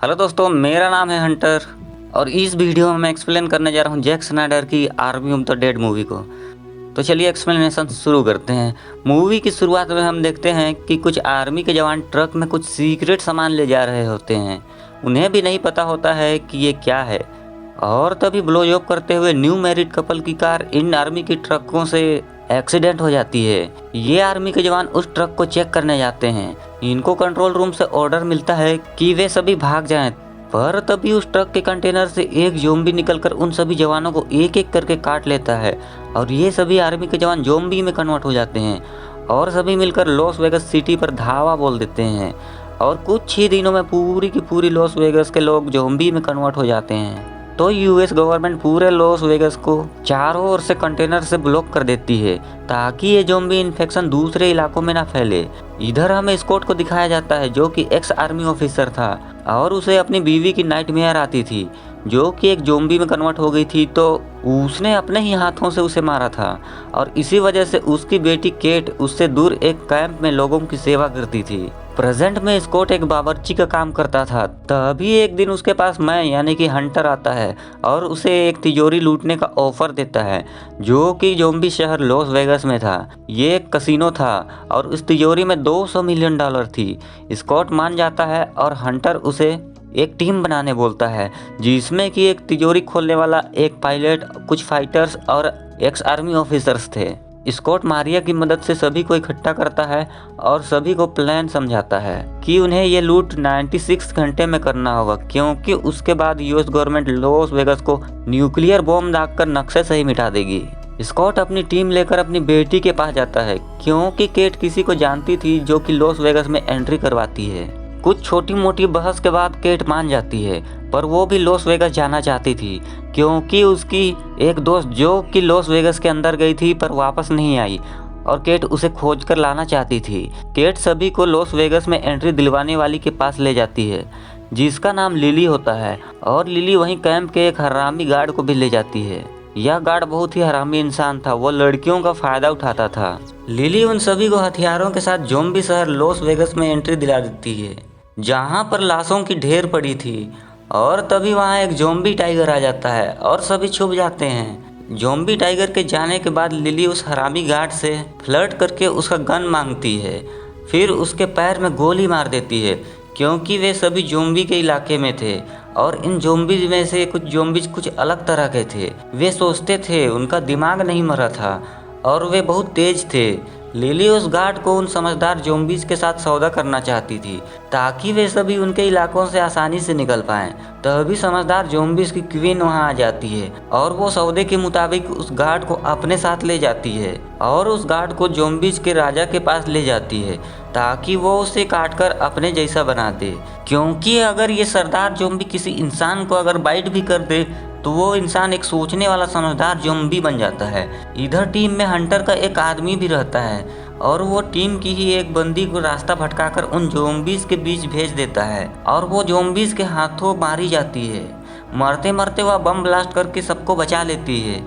Hello दोस्तों, मेरा नाम है हंटर और इस वीडियो में मैं एक्सप्लेन करने जा रहा हूँ जैक स्नाइडर की army of the dead movie को। तो चलिए एक्सप्लेनेशन शुरू करते हैं। मूवी की शुरुआत में हम देखते हैं कि कुछ आर्मी के जवान ट्रक में कुछ सीक्रेट सामान ले जा रहे होते हैं। उन्हें भी नहीं पता होता है कि ये क्या है, और तभी ब्लो जॉब करते हुए न्यू मैरिड कपल की कार इन आर्मी की ट्रकों से एक्सीडेंट हो जाती है। ये आर्मी के जवान उस ट्रक को चेक करने जाते हैं। इनको कंट्रोल रूम से ऑर्डर मिलता है कि वे सभी भाग जाएं, पर तभी उस ट्रक के कंटेनर से एक ज़ॉम्बी निकलकर उन सभी जवानों को एक एक करके काट लेता है और ये सभी आर्मी के जवान ज़ॉम्बी में कन्वर्ट हो जाते हैं और सभी मिलकर लॉस वेगस सिटी पर धावा बोल देते हैं। और कुछ ही दिनों में पूरी की पूरी लॉस वेगस के लोग ज़ॉम्बी में कन्वर्ट हो जाते हैं। तो यूएस गवर्नमेंट पूरे लॉस वेगस को चारों ओर से कंटेनर से ब्लॉक कर देती है ताकि ये ज़ॉम्बी इन्फेक्शन दूसरे इलाकों में ना फैले। इधर हमें स्कॉट को दिखाया जाता है जो कि एक्स आर्मी ऑफिसर था और उसे अपनी बीवी की नाइटमेयर आती थी जो कि एक ज़ॉम्बी में कन्वर्ट हो गई थी, तो उसने अपने ही हाथों से उसे मारा था और इसी वजह से उसकी बेटी केट उससे दूर एक कैंप में लोगों की सेवा करती थी। प्रेजेंट में स्कॉट एक बावर्ची का काम करता था। तभी एक दिन उसके पास मैं यानी कि हंटर आता है और उसे एक तिजोरी लूटने का ऑफर देता है जो कि ज़ॉम्बी शहर लॉस वेगस में था। ये एक कसिनो था और उस तिजोरी में $200 मिलियन थी। स्कॉट मान जाता है और हंटर उसे एक टीम बनाने बोलता है जिसमें कि एक तिजोरी खोलने वाला, एक पायलट, कुछ फाइटर्स और एक्स आर्मी ऑफिसर्स थे। स्कॉट मारिया की मदद से सभी को इकट्ठा करता है और सभी को प्लान समझाता है कि उन्हें ये लूट 96 घंटे में करना होगा, क्योंकि उसके बाद यूएस गवर्नमेंट लॉस वेगस को न्यूक्लियर बॉम्ब दागकर नक्शे से ही मिटा देगी। स्कॉट अपनी टीम लेकर अपनी बेटी के पास जाता है क्योंकि केट किसी को जानती थी जो कि लॉस वेगस में एंट्री करवाती है। कुछ छोटी मोटी बहस के बाद केट मान जाती है, पर वो भी लॉस वेगस जाना चाहती थी क्योंकि उसकी एक दोस्त जो कि लॉस वेगस के अंदर गई थी पर वापस नहीं आई और केट उसे खोज कर लाना चाहती थी। केट सभी को लॉस वेगस में एंट्री दिलवाने वाली के पास ले जाती है जिसका नाम लिली होता है और लिली वहीं कैंप के एक हरामी गार्ड को भी ले जाती है। यह गार्ड बहुत ही हरामी इंसान था, वो लड़कियों का फायदा उठाता था। लिली उन सभी को हथियारों के साथ ज़ॉम्बी शहर लॉस वेगस में एंट्री दिला देती है जहाँ पर लाशों की ढेर पड़ी थी, और तभी वहाँ एक ज़ॉम्बी टाइगर आ जाता है और सभी छुप जाते हैं। ज़ॉम्बी टाइगर के जाने के बाद लिली उस हरामी गार्ड से फ्लर्ट करके उसका गन मांगती है, फिर उसके पैर में गोली मार देती है क्योंकि वे सभी ज़ॉम्बी के इलाके में थे और इन ज़ॉम्बीज में से कुछ ज़ॉम्बीज कुछ अलग तरह के थे। वे सोचते थे, उनका दिमाग नहीं मरा था और वे बहुत तेज थे। लिली उस गार्ड को उन समझदार ज़ॉम्बीज के साथ सौदा करना चाहती थी ताकि वे सभी उनके इलाकों से आसानी से निकल पाएं। तभी समझदार ज़ॉम्बीज की क्वीन वहां आ जाती है और वो सौदे के मुताबिक उस गार्ड को अपने साथ ले जाती है और उस गार्ड को ज़ॉम्बीज के राजा के पास ले जाती है ताकि वो उसे काटकर अपने जैसा बना दे, क्योंकि अगर ये सरदार ज़ॉम्बी किसी इंसान को अगर बाइट भी कर दे तो वो इंसान एक सोचने वाला समझदार ज़ॉम्बी बन जाता है। इधर टीम में हंटर का एक आदमी भी रहता है और वो टीम की ही एक बंदी को रास्ता भटकाकर उन ज़ॉम्बीज के बीच भेज देता है और वो ज़ॉम्बीज के हाथों मारी जाती है। मरते मरते वह बम ब्लास्ट करके सबको बचा लेती है।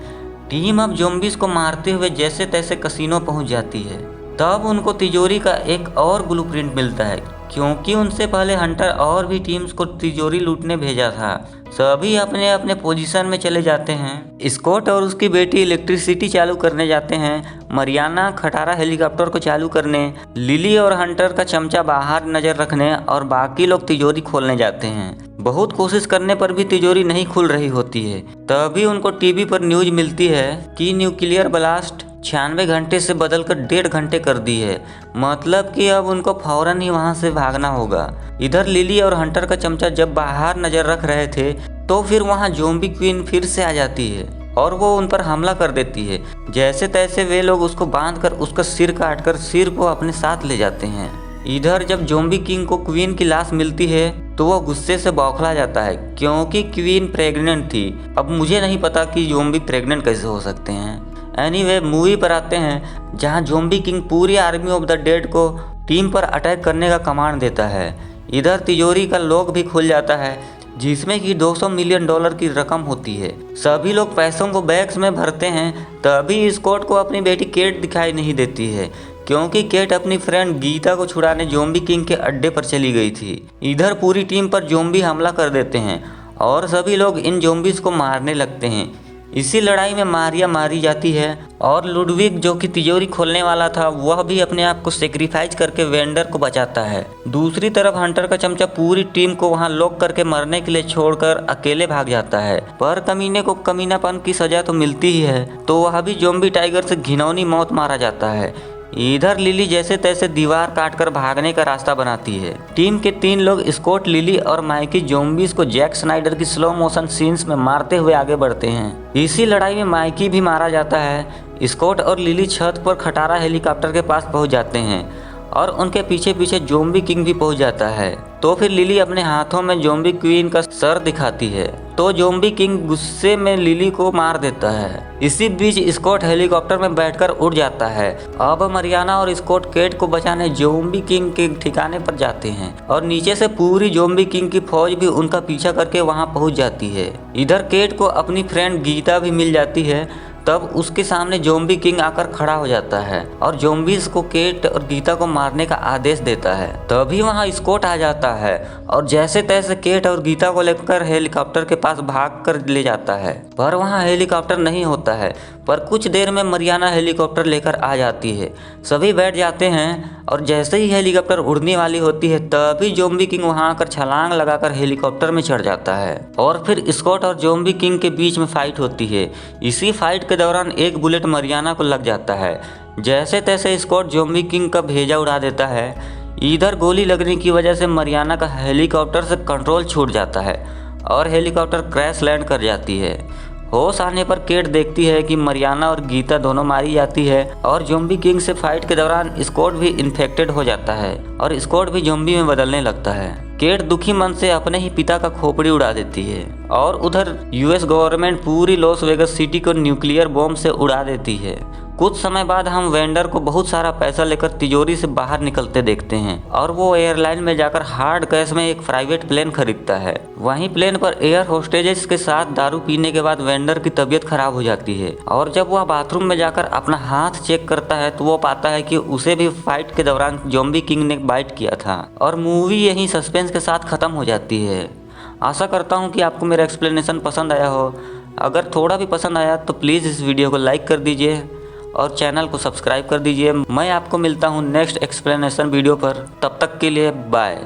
टीम अब ज़ॉम्बीज को मारते हुए जैसे तैसे कसिनो पहुंच जाती है। तब उनको तिजोरी का एक और ब्लूप्रिंट मिलता है क्योंकि उनसे पहले हंटर और भी टीम्स को तिजोरी लूटने भेजा था। सभी अपने अपने पोजीशन में चले जाते हैं। स्कॉट और उसकी बेटी इलेक्ट्रिसिटी चालू करने जाते हैं, मरियाना खटारा हेलीकॉप्टर को चालू करने, लिली और हंटर का चमचा बाहर नजर रखने और बाकी लोग तिजोरी खोलने जाते हैं। बहुत कोशिश करने पर भी तिजोरी नहीं खुल रही होती है। तभी उनको टीवी पर न्यूज मिलती है कि न्यूक्लियर ब्लास्ट 96 घंटे से बदलकर 1.5 घंटे कर दी है, मतलब कि अब उनको फौरन ही वहां से भागना होगा। इधर लिली और हंटर का चमचा जब बाहर नजर रख रहे थे तो फिर वहां ज़ॉम्बी क्वीन फिर से आ जाती है और वो उन पर हमला कर देती है। जैसे तैसे वे लोग उसको बांधकर उसका सिर काटकर सिर को अपने साथ ले जाते हैं। इधर जब ज़ॉम्बी किंग को क्वीन की लाश मिलती है तो वह गुस्से से बौखला जाता है क्योंकि क्वीन प्रेग्नेंट थी। अब मुझे नहीं पता कि ज़ॉम्बी प्रेग्नेंट कैसे हो सकते हैं। एनीवे मूवी पर आते हैं जहां ज़ॉम्बी किंग पूरी आर्मी ऑफ द डेड को टीम पर अटैक करने का कमांड देता है। इधर तिजोरी का लॉक भी खुल जाता है जिसमें कि $200 मिलियन की रकम होती है। सभी लोग पैसों को बैग्स में भरते हैं। तभी स्कॉट को अपनी बेटी केट दिखाई नहीं देती है क्योंकि केट अपनी फ्रेंड गीता को छुड़ाने ज़ॉम्बी किंग के अड्डे पर चली गई थी। इधर पूरी टीम पर ज़ॉम्बी हमला कर देते हैं और सभी लोग इन ज़ॉम्बीज़ को मारने लगते हैं। इसी लड़ाई में मारिया मारी जाती है और लुडविग जो कि तिजोरी खोलने वाला था वह भी अपने आप को सेक्रीफाइस करके वेंडर को बचाता है। दूसरी तरफ हंटर का चमचा पूरी टीम को वहां लॉक करके मरने के लिए छोड़कर अकेले भाग जाता है, पर कमीने को कमीनापन की सजा तो मिलती ही है, तो वह भी ज़ॉम्बी टाइगर से घिनौनी मौत मारा जाता है। इधर लिली जैसे तैसे दीवार काटकर भागने का रास्ता बनाती है। टीम के 3 लोग स्कॉट, लिली और माइकी ज़ॉम्बीज़ को जैक स्नाइडर की स्लो मोशन सीन्स में मारते हुए आगे बढ़ते हैं। इसी लड़ाई में माइकी भी मारा जाता है। स्कॉट और लिली छत पर खटारा हेलीकॉप्टर के पास पहुंच जाते हैं और उनके पीछे पीछे ज़ॉम्बी किंग भी पहुंच जाता है। तो फिर लिली अपने हाथों में ज़ॉम्बी क्वीन का सर दिखाती है, तो ज़ॉम्बी किंग गुस्से में लिली को मार देता है। इसी बीच स्कॉट हेलीकॉप्टर में बैठकर उड़ जाता है। अब मरियाना और स्कॉट केट को बचाने ज़ॉम्बी किंग के ठिकाने पर जाते हैं और नीचे से पूरी ज़ॉम्बी किंग की फौज भी उनका पीछा करके वहां पहुंच जाती है। इधर केट को अपनी फ्रेंड गीता भी मिल जाती है। तब उसके सामने ज़ॉम्बी किंग आकर खड़ा हो जाता है और ज़ॉम्बीज़ को केट और गीता को मारने का आदेश देता है। तभी वहां स्कॉट आ जाता है और जैसे तैसे केट और गीता को लेकर हेलीकॉप्टर के पास भाग कर ले जाता है, पर वहां हेलीकॉप्टर नहीं होता है। पर कुछ देर में मरियाना हेलीकॉप्टर लेकर आ जाती है। सभी बैठ जाते हैं और जैसे ही हेलीकॉप्टर उड़ने वाली होती है तभी ज़ॉम्बी किंग वहां आकर छलांग लगाकर हेलीकॉप्टर में चढ़ जाता है और फिर स्कॉट और ज़ॉम्बी किंग के बीच में फाइट होती है। इसी फाइट के दौरान एक बुलेट मरियाना को लग जाता है। जैसे तैसे स्कॉट ज़ॉम्बी किंग का भेजा उड़ा देता है। इधर गोली लगने की वजह से मरियाना का हेलीकॉप्टर से कंट्रोल छूट जाता है और हेलीकॉप्टर क्रैश लैंड कर जाती है। होश आने पर केट देखती है कि मरियाना और गीता दोनों मारी जाती है और ज़ॉम्बी किंग से फाइट के दौरान स्कॉट भी इन्फेक्टेड हो जाता है और स्कॉट भी ज़ॉम्बी में बदलने लगता है। केट दुखी मन से अपने ही पिता का खोपड़ी उड़ा देती है और उधर यूएस गवर्नमेंट पूरी लॉस वेगस सिटी को न्यूक्लियर बॉम्ब से उड़ा देती है। कुछ समय बाद हम वेंडर को बहुत सारा पैसा लेकर तिजोरी से बाहर निकलते देखते हैं और वो एयरलाइन में जाकर हार्ड कैश में एक प्राइवेट प्लेन खरीदता है। वहीं प्लेन पर एयर होस्टेजेस के साथ दारू पीने के बाद वेंडर की तबीयत खराब हो जाती है और जब वह बाथरूम में जाकर अपना हाथ चेक करता है तो वो पाता है कि उसे भी फाइट के दौरान ज़ॉम्बी किंग ने बाइट किया था और मूवी यहीं सस्पेंस के साथ ख़त्म हो जाती है। आशा करता हूँ कि आपको मेरा एक्सप्लेनेशन पसंद आया हो। अगर थोड़ा भी पसंद आया तो प्लीज़ इस वीडियो को लाइक कर दीजिए और चैनल को सब्सक्राइब कर दीजिए। मैं आपको मिलता हूँ नेक्स्ट एक्सप्लेनेशन वीडियो पर। तब तक के लिए बाय।